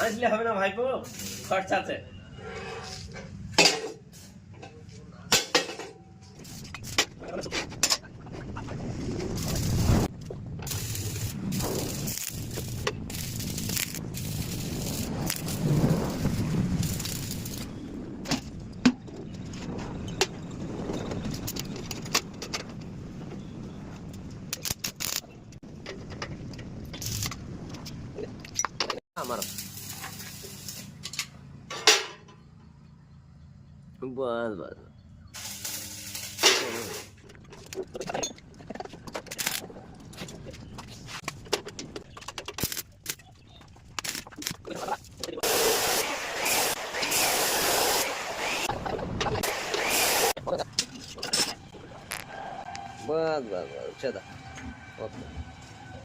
আসলে হবে না ভাইপো, খরচা আছে। আমার बस बस बस बस बस चला ओके।